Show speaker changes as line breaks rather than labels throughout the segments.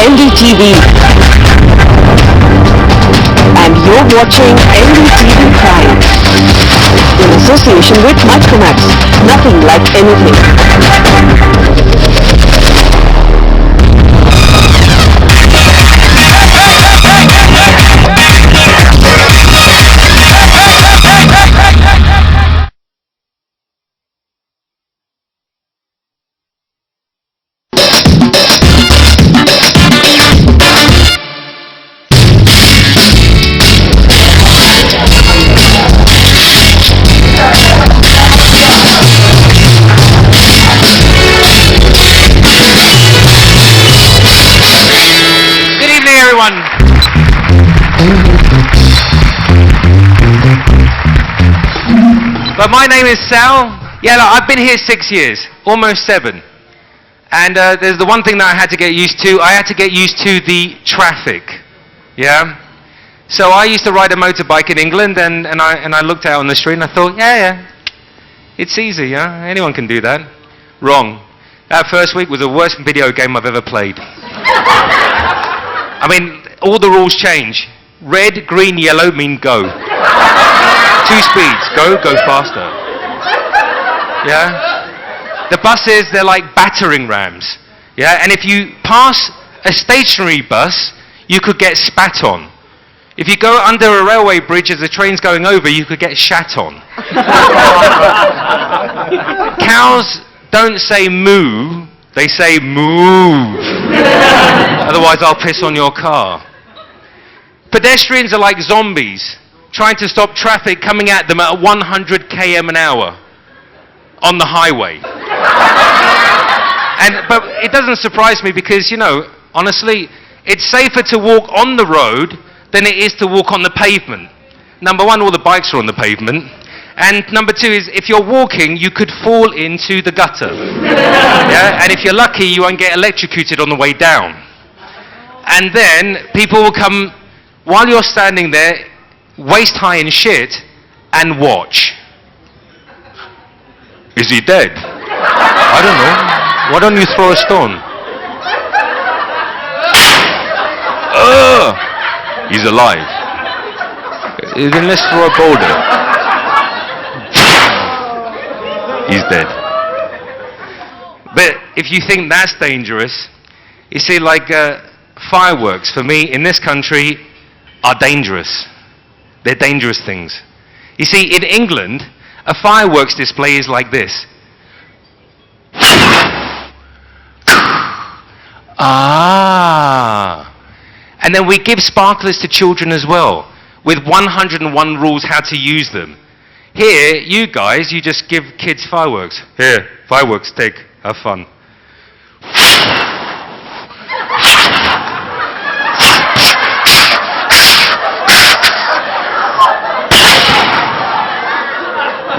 NDTV. And you're watching NDTV Prime. In association with Micromax. Nothing like anything.
But my name is Sal. Yeah, look, I've been here 6 years, almost 7. And there's the one thing that I had to get used to. I had to get used to the traffic. Yeah? So I used to ride a motorbike in England, and I looked out on the street and I thought, yeah, it's easy, yeah? Anyone can do that. Wrong. That first week was the worst video game I've ever played. I mean, all the rules change. Red, green, yellow mean go. 2 speeds. Go faster. Yeah? The buses, they're like battering rams. Yeah? And if you pass a stationary bus, you could get spat on. If you go under a railway bridge as the train's going over, you could get shat on. Cows don't say moo, they say move. Otherwise I'll piss on your car. Pedestrians are like zombies, trying to stop traffic coming at them at 100 km an hour on the highway. But it doesn't surprise me because, you know, honestly, it's safer to walk on the road than it is to walk on the pavement. Number one, all the bikes are on the pavement. And number two is, if you're walking, you could fall into the gutter. Yeah? And if you're lucky, you won't get electrocuted on the way down. And then people will come, while you're standing there, waist high in shit, and watch. Is he dead? I don't know. Why don't you throw a stone? He's alive. Then let's throw a boulder. He's dead. But if you think that's dangerous, you see, like fireworks, for me, in this country, are dangerous. They're dangerous things. You see, in England, a fireworks display is like this. And then we give sparklers to children as well, with 101 rules how to use them. Here, you guys, you just give kids fireworks. Here, fireworks, take, have fun.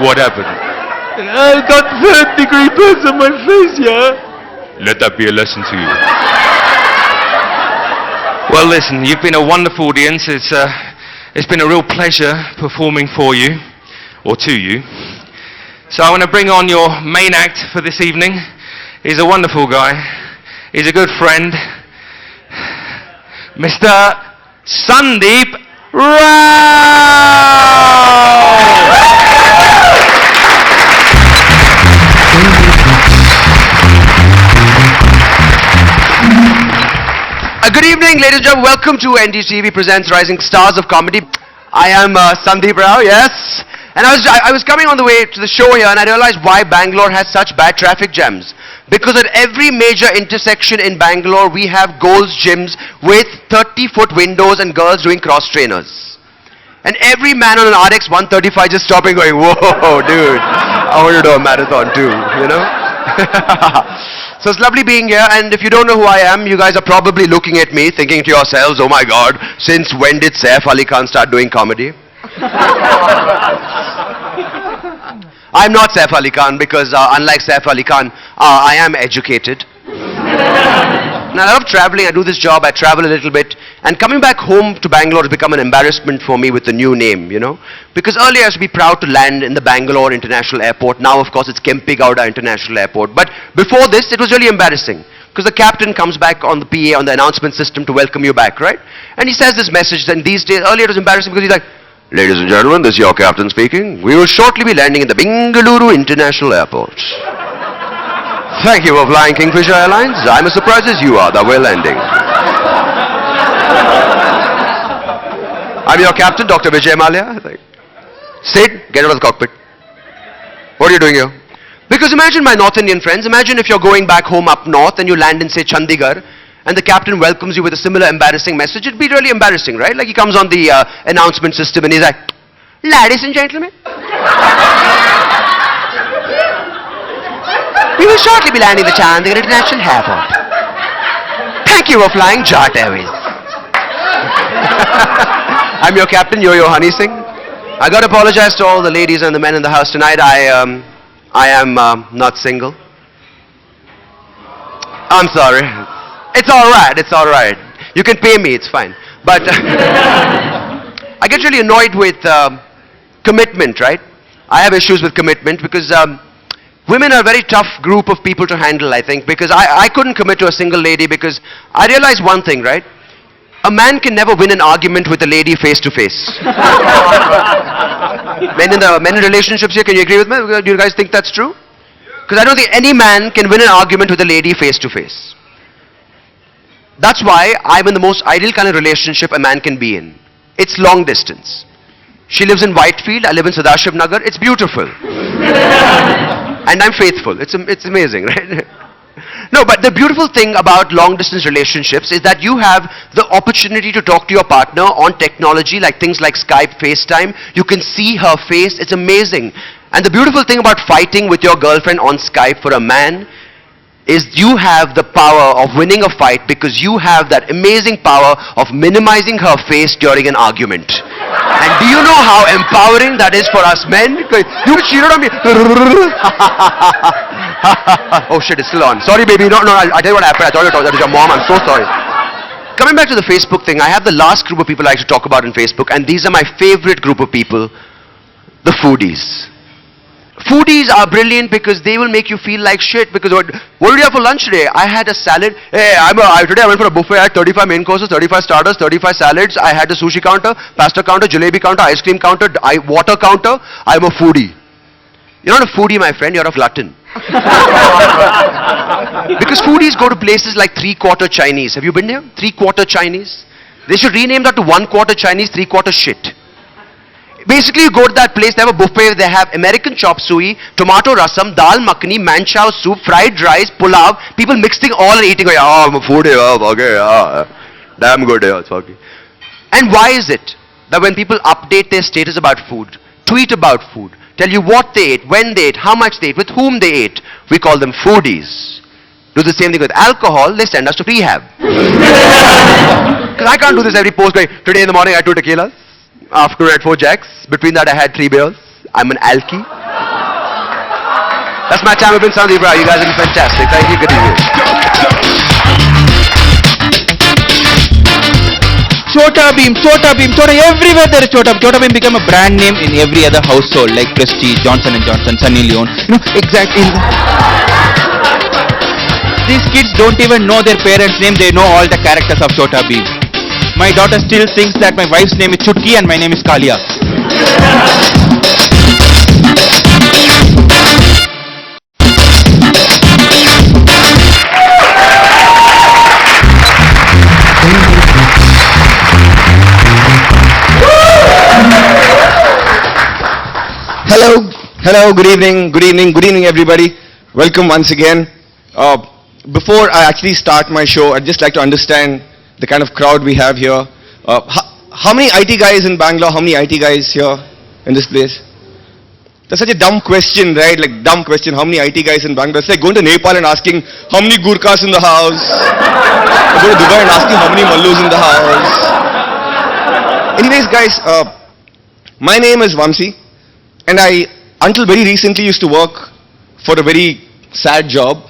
What happened? I got 3rd-degree burns on my face, yeah? Let that be a lesson to you. Well, listen, you've been a wonderful audience. It's been a real pleasure performing for you, or to you. So I want to bring on your main act for this evening. He's a wonderful guy. He's a good friend. Mr. Sundeep Rao!
Good evening, ladies and gentlemen. Welcome to NDTV presents Rising Stars of Comedy. I am Sundeep Rao, yes. And I was coming on the way to the show here and I realized why Bangalore has such bad traffic jams. Because at every major intersection in Bangalore, we have Gold's gyms with 30-foot windows and girls doing cross trainers. And every man on an RX 135 just stopping going, whoa, dude, I want to do a marathon too, you know? So it's lovely being here, and if you don't know who I am, you guys are probably looking at me thinking to yourselves, oh my god, since when did Saif Ali Khan start doing comedy? I'm not Saif Ali Khan because unlike Saif Ali Khan, I am educated. Now, I love traveling, I do this job, I travel a little bit, and coming back home to Bangalore has become an embarrassment for me with the new name, you know. Because earlier I used to be proud to land in the Bangalore International Airport, now of course it's Kempegowda International Airport, but before this it was really embarrassing. Because the captain comes back on the PA, on the announcement system to welcome you back, right? And he says this message, and these days, earlier it was embarrassing because he's like, ladies and gentlemen, this is your captain speaking. We will shortly be landing in the Bangalore International Airport. Thank you for flying Kingfisher Airlines. I'm as surprised as you are that we're landing. I'm your captain, Dr. Vijay Mallya. Sid, get out of the cockpit. What are you doing here? Because imagine my North Indian friends, imagine if you're going back home up north and you land in, say, Chandigarh, and the captain welcomes you with a similar embarrassing message. It'd be really embarrassing, right? Like he comes on the announcement system and he's like, ladies and gentlemen, we will shortly be landing the Chandigarh International Airport. Thank you for flying Jat Airways. I'm your captain, Yo-Yo Honey Singh. I gotta apologize to all the ladies and the men in the house tonight. I am not single. I'm sorry. It's alright, it's alright. You can pay me, it's fine. But I get really annoyed with commitment, right? I have issues with commitment because women are a very tough group of people to handle, I think. Because I couldn't commit to a single lady because I realized one thing, right? A man can never win an argument with a lady face to face. Men in relationships here, can you agree with me? Do you guys think that's true? Because I don't think any man can win an argument with a lady face to face. That's why I'm in the most ideal kind of relationship a man can be in. It's long distance. She lives in Whitefield, I live in Sadashiv Nagar. It's beautiful. And I'm faithful. It's amazing, right? No, but the beautiful thing about long distance relationships is that you have the opportunity to talk to your partner on technology, like things like Skype, FaceTime. You can see her face. It's amazing. And the beautiful thing about fighting with your girlfriend on Skype for a man is you have the power of winning a fight because you have that amazing power of minimizing her face during an argument. And do you know how empowering that is for us men? You cheated on me. Oh shit, it's still on. Sorry baby, no, I'll tell you what happened. I thought that was your mom, I'm so sorry. Coming back to the Facebook thing, I have the last group of people I like to talk about on Facebook, and these are my favorite group of people, the foodies. Foodies are brilliant because they will make you feel like shit. Because what did you have for lunch today? I had a salad. Hey, today I went for a buffet. I had 35 main courses, 35 starters, 35 salads. I had the sushi counter, pasta counter, jalebi counter, ice cream counter, water counter. I'm a foodie. You're not a foodie, my friend. You're a glutton. Because foodies go to places like 3/4 Chinese. Have you been there? 3/4 Chinese. They should rename that to 1/4 Chinese, 3/4 shit. Basically, you go to that place, they have a buffet, they have American chop suey, tomato rasam, dal makhani, manchow soup, fried rice, pulao, people mixing all and eating. Oh, I'm a foodie, okay, damn good, it's okay. And why is it that when people update their status about food, tweet about food, tell you what they ate, when they ate, how much they ate, with whom they ate, we call them foodies. Do the same thing with alcohol, they send us to rehab. Because I can't do this every post going, today in the morning I had 2 tequilas. After I had 4 jacks. Between that I had 3 beers. I'm an alky. That's my time. I've been Sundeep Rao. You guys have been fantastic. Thank you. Good evening.
Chhota Bheem. Everywhere there is Chhota Bheem. Chhota Bheem became a brand name in every other household, like Prestige, Johnson & Johnson, Sunny Leone. You know, exactly. These kids don't even know their parents' name. They know all the characters of Chhota Bheem. My daughter still thinks that my wife's name is Chutki and my name is Kalia.
Hello, good evening everybody. Welcome once again. Before I actually start my show, I'd just like to understand the kind of crowd we have here. How many IT guys in Bangalore? How many IT guys here in this place? That's such a dumb question, right? Like, dumb question. How many IT guys in Bangalore? It's like going to Nepal and asking how many Gurkhas in the house. Or go to Dubai and asking how many Mallus in the house. Anyways, guys, my name is Vamsi, and I, until very recently, used to work for a very sad job.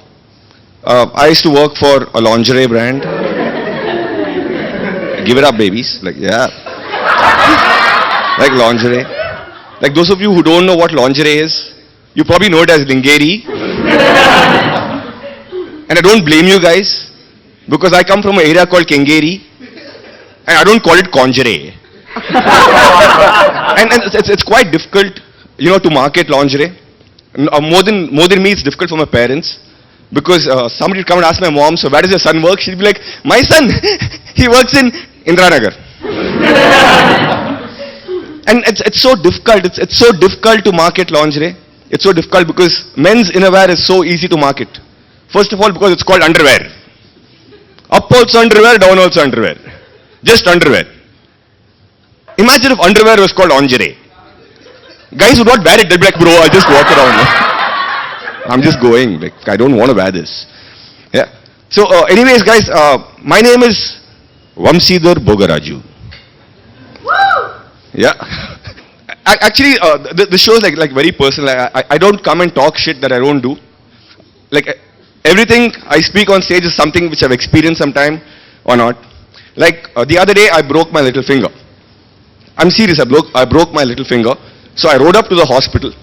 I used to work for a lingerie brand. Give it up, babies. Like, yeah. Like lingerie. Like those of you who don't know what lingerie is, you probably know it as lingeri. And I don't blame you guys, because I come from an area called Kengeri, and I don't call it conjure. And it's quite difficult, to market lingerie. More than me, it's difficult for my parents. Because somebody would come and ask my mom, so where does your son work? She'd be like, my son, he works in Indranagar. And it's so difficult. It's so difficult to market lingerie. It's so difficult because men's innerwear is so easy to market. First of all, because it's called underwear. Up also underwear, down also underwear. Just underwear. Imagine if underwear was called lingerie. Guys would not wear it. They'd be like, bro, I just walk around. I'm just going. Like, I don't want to wear this. Yeah. So, anyways, guys, my name is Vamsidhar Bhogaraju. Yeah. Actually, the show is like very personal. I don't come and talk shit that I don't do. Like, everything I speak on stage is something which I've experienced sometime or not. Like, the other day I broke my little finger. I'm serious, I broke my little finger. So I rode up to the hospital,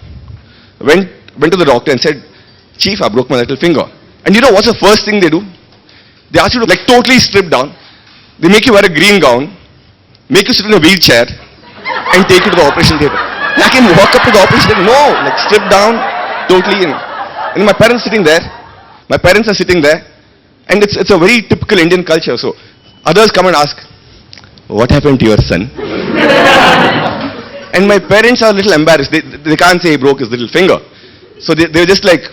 went to the doctor and said, Chief, I broke my little finger. And you know what's the first thing they do? They ask you to like totally strip down. They make you wear a green gown, make you sit in a wheelchair, and take you to the operation theatre. I can walk up to the operation theatre. No, like strip down, totally. And my parents sitting there. My parents are sitting there. And it's a very typical Indian culture. So others come and ask, what happened to your son? And my parents are a little embarrassed. They can't say he broke his little finger. So they're just like,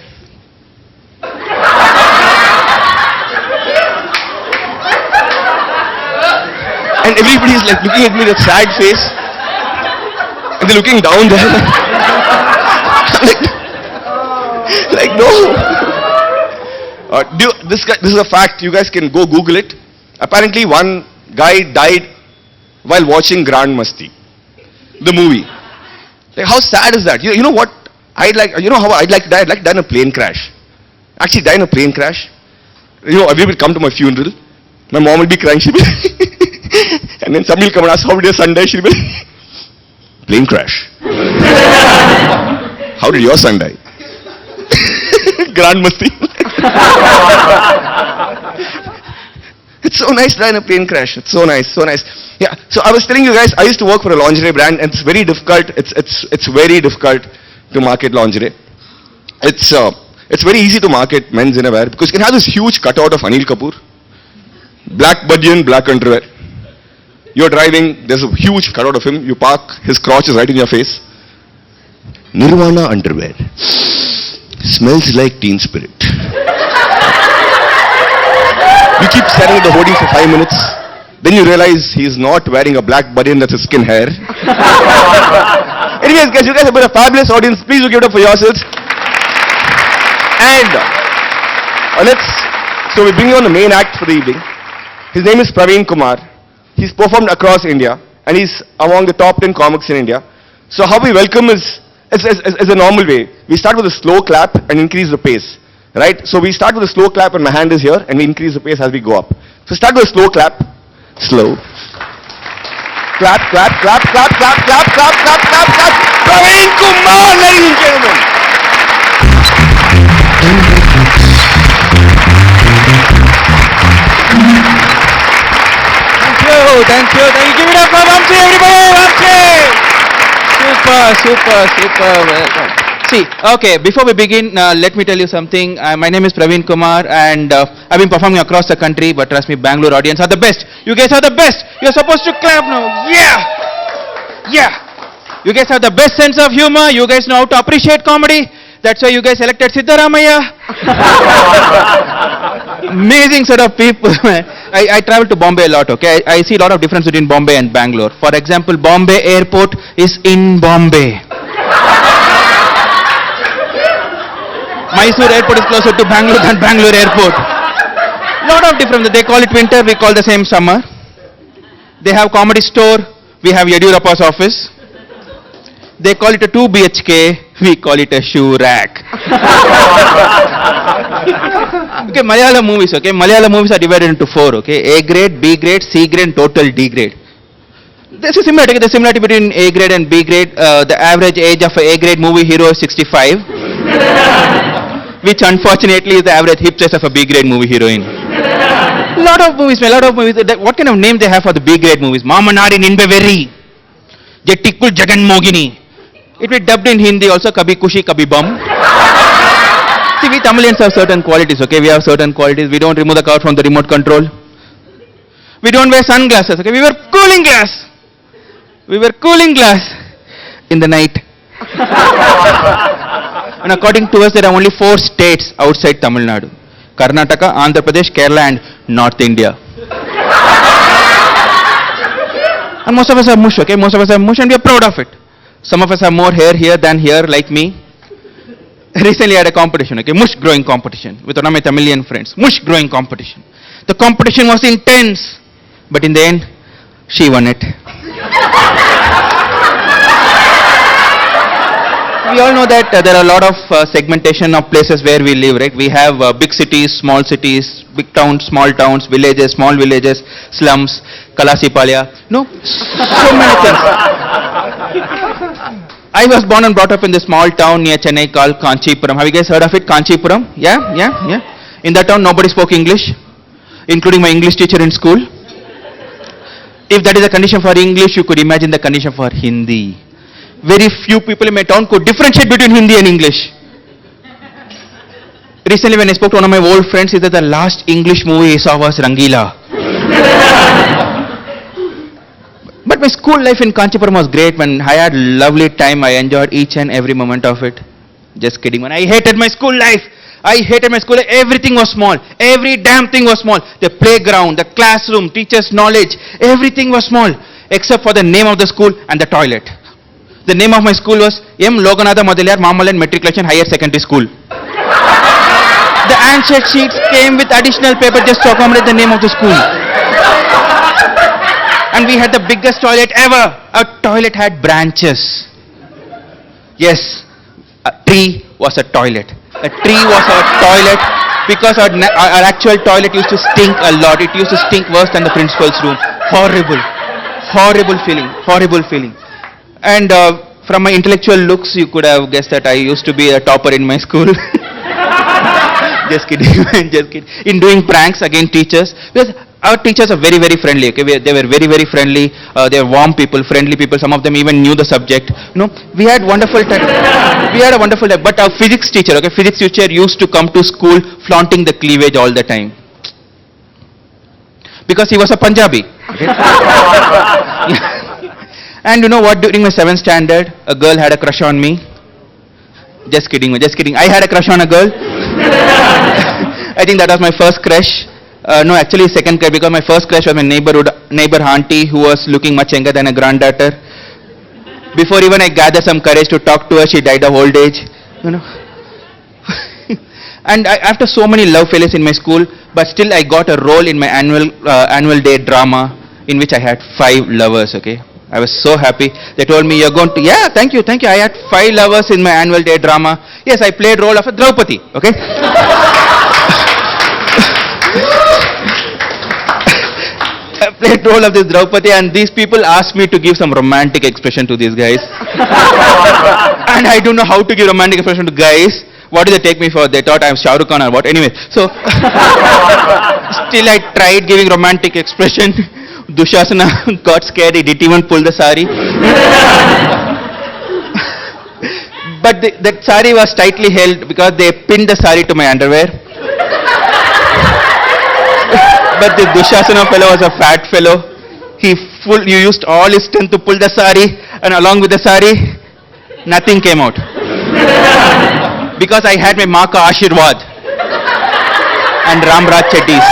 and everybody's like looking at me with a sad face. And they're looking down there. like no. This is a fact. You guys can go Google it. Apparently, one guy died while watching Grand Masti, the movie. Like, how sad is that? You know what? I'd like. You know how I'd like to die? I'd like to die in a plane crash. Actually, die in a plane crash. Everybody will come to my funeral. My mom will be crying. She'll be and then somebody will come and ask, how did your son die? She'll be plane crash. How did your son die? Grand Masti. It's so nice to die in a plane crash. It's so nice, so nice. Yeah. So I was telling you guys, I used to work for a lingerie brand, and it's very difficult. It's very difficult to market lingerie. It's very easy to market men's innerwear because you can have this huge cutout of Anil Kapoor, black bunion, black underwear. You're driving, there's a huge cutout of him. You park, his crotch is right in your face. Nirvana underwear. Smells like Teen Spirit. You keep staring at the hoarding for 5 minutes. Then you realize he's not wearing a black bunion, that's his skin hair. Anyways, guys, you guys have been a fabulous audience. Please do give it up for yourselves. And so we bring you on the main act for the evening. His name is Praveen Kumar. He's performed across India, and he's among the top 10 comics in India. So how we welcome is a normal way. We start with a slow clap and increase the pace. Right? So we start with a slow clap and my hand is here, and we increase the pace as we go up. So start with a slow clap. Slow. Clap, clap, clap, clap, clap, clap, clap, clap, clap, clap. Praveen Kumar, ladies and gentlemen. Thank you. Give it up for Vamsi, everybody. Vamsi. Super. Welcome.
See, okay, before we begin, let me tell you something. My name is Praveen Kumar, and I've been performing across the country, but trust me, Bangalore audience are the best. You guys are the best. You're supposed to clap now. Yeah. You guys have the best sense of humor. You guys know how to appreciate comedy. That's why you guys elected Siddaramaiah. Amazing set of people. I travel to Bombay a lot, okay? I see a lot of difference between Bombay and Bangalore. For example, Bombay airport is in Bombay. Mysore airport is closer to Bangalore than Bangalore airport. Lot of difference. They call it winter, we call the same summer. They have comedy store, we have Yediyurappa's office. They call it a 2 BHK, we call it a shoe rack. Okay, Malayalam movies, okay? Malayalam movies are divided into 4, okay? A grade, B grade, C grade, and total D grade. There's a similarity, between A grade and B grade. The average age of a A grade movie hero is 65. which unfortunately is the average hip size of a B-grade movie heroine. Lot of movies. What kind of name they have for the B-grade movies? Mamanari Ninbeveri, Jettikul Jagan Mogini. It will be dubbed in Hindi also, Kabhi Kushi Kabhi Bum. See, we Tamilians have certain qualities, okay? We have certain qualities. We don't remove the cover from the remote control. We don't wear sunglasses, okay? We wear cooling glass. We wear cooling glass in the night. And according to us, there are only 4 states outside Tamil Nadu. Karnataka, Andhra Pradesh, Kerala and North India. And most of us are mush, okay? Most of us are mush and we are proud of it. Some of us have more hair here than here, like me. Recently I had a competition, okay? Mush growing competition with one of my Tamilian friends. Mush growing competition. The competition was intense. But in the end, she won it. We all know that there are a lot of segmentation of places where we live, right? We have big cities, big towns, small towns, villages, small villages, slums, Kalasipalya. No, so many things. I was born and brought up in the small town near Chennai called Kanchipuram. Have you guys heard of it? Kanchipuram? Yeah. In that town, nobody spoke English, including my English teacher in school. If that is the condition for English, you could imagine the condition for Hindi. Very few people in my town could differentiate between Hindi and English. Recently when I spoke to one of my old friends, he said the last English movie he saw was Rangila. But my school life in Kanchipuram was great. When I had lovely time, I enjoyed each and every moment of it. Just kidding, man. I hated my school life. Everything was small. Every damn thing was small. The playground, the classroom, teachers' knowledge, everything was small. Except for the name of the school and the toilet. The name of my school was M. Loganatha Modalyar Mamalan Matriculation Higher Secondary School. The answer sheets came with additional paper just to accommodate the name of the school. And we had the biggest toilet ever. Our toilet had branches. Yes, a tree was a toilet. A tree was our toilet because our actual toilet used to stink a lot. It used to stink worse than the principal's room. Horrible feeling. And from my intellectual looks, you could have guessed that I used to be a topper in my school. Just kidding. In doing pranks against teachers, because our teachers are very, very friendly. Okay, they were very, very friendly. They were warm people, friendly people. Some of them even knew the subject. You know, we had wonderful time. But our physics teacher, used to come to school flaunting the cleavage all the time, because he was a Punjabi. Okay? And you know what? During my 7th standard, a girl had a crush on me. Just kidding. I had a crush on a girl. I think that was my first crush. No, actually second crush, because my first crush was my neighbor auntie who was looking much younger than a granddaughter. Before even I gathered some courage to talk to her, she died of old age. You know. And after so many love failures in my school, but still I got a role in my annual day drama in which I had 5 lovers. Okay. I was so happy. They told me, you're going to, yeah, thank you. I had 5 lovers in my annual day drama. Yes, I played role of a Draupadi, okay? I played role of this Draupadi, and these people asked me to give some romantic expression to these guys. And I don't know how to give romantic expression to guys. What did they take me for? They thought I'm Shah Rukh Khan or what? Anyway, so still I tried giving romantic expression. Dushasana got scared, he didn't even pull the sari. But that sari was tightly held because they pinned the sari to my underwear. But the Dushasana fellow was a fat fellow. He used all his strength to pull the sari, and along with the sari, nothing came out. Because I had my maa ka Ashirwad and Ramraj Cheddis.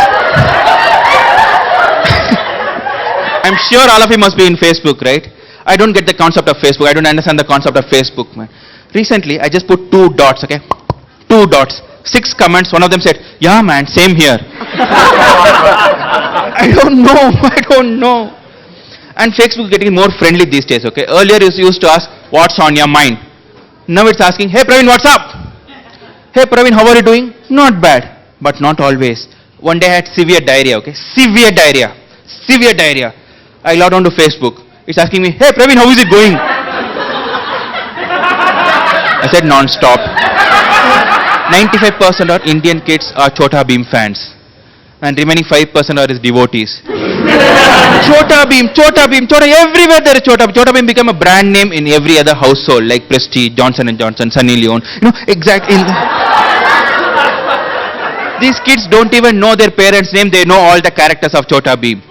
I'm sure all of you must be in Facebook, right? I don't get the concept of Facebook. I don't understand the concept of Facebook, man. Know, I just put 2 dots, okay? 2 dots. 6 comments. One of them said, yeah, man, same here. I don't know. And Facebook is getting more friendly these days, okay? Earlier it used to ask, what's on your mind? Now it's asking, hey Praveen, what's up? Hey Praveen, how are you doing? Not bad, but not always. One day I had severe diarrhea, okay? Severe diarrhea. I logged on to Facebook. It's asking me, hey Praveen, how is it going? I said non-stop. 95% of Indian kids are Chhota Bheem fans. And remaining 5% are his devotees. Chhota Bheem, everywhere there is Chhota Bheem. Chhota Bheem became a brand name in every other household, like Prestige, Johnson & Johnson, Sunny Leone. You know, exactly. These kids don't even know their parents' name, they know all the characters of Chhota Bheem.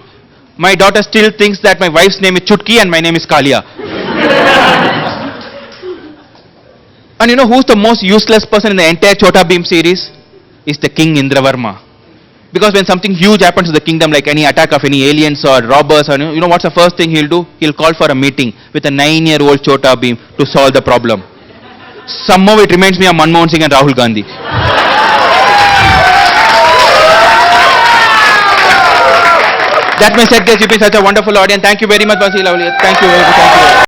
My daughter still thinks that my wife's name is Chutki and my name is Kalia. And you know who's the most useless person in the entire Chhota Bheem series? Is the King Indravarma. Because when something huge happens to the kingdom, like any attack of any aliens or robbers, or you know what's the first thing he'll do? He'll call for a meeting with a 9-year-old Chhota Bheem to solve the problem. Somehow it reminds me of Manmohan Singh and Rahul Gandhi. That may said, guys, you've been such a wonderful audience. Thank you very much, Vansi Lovely. Thank you.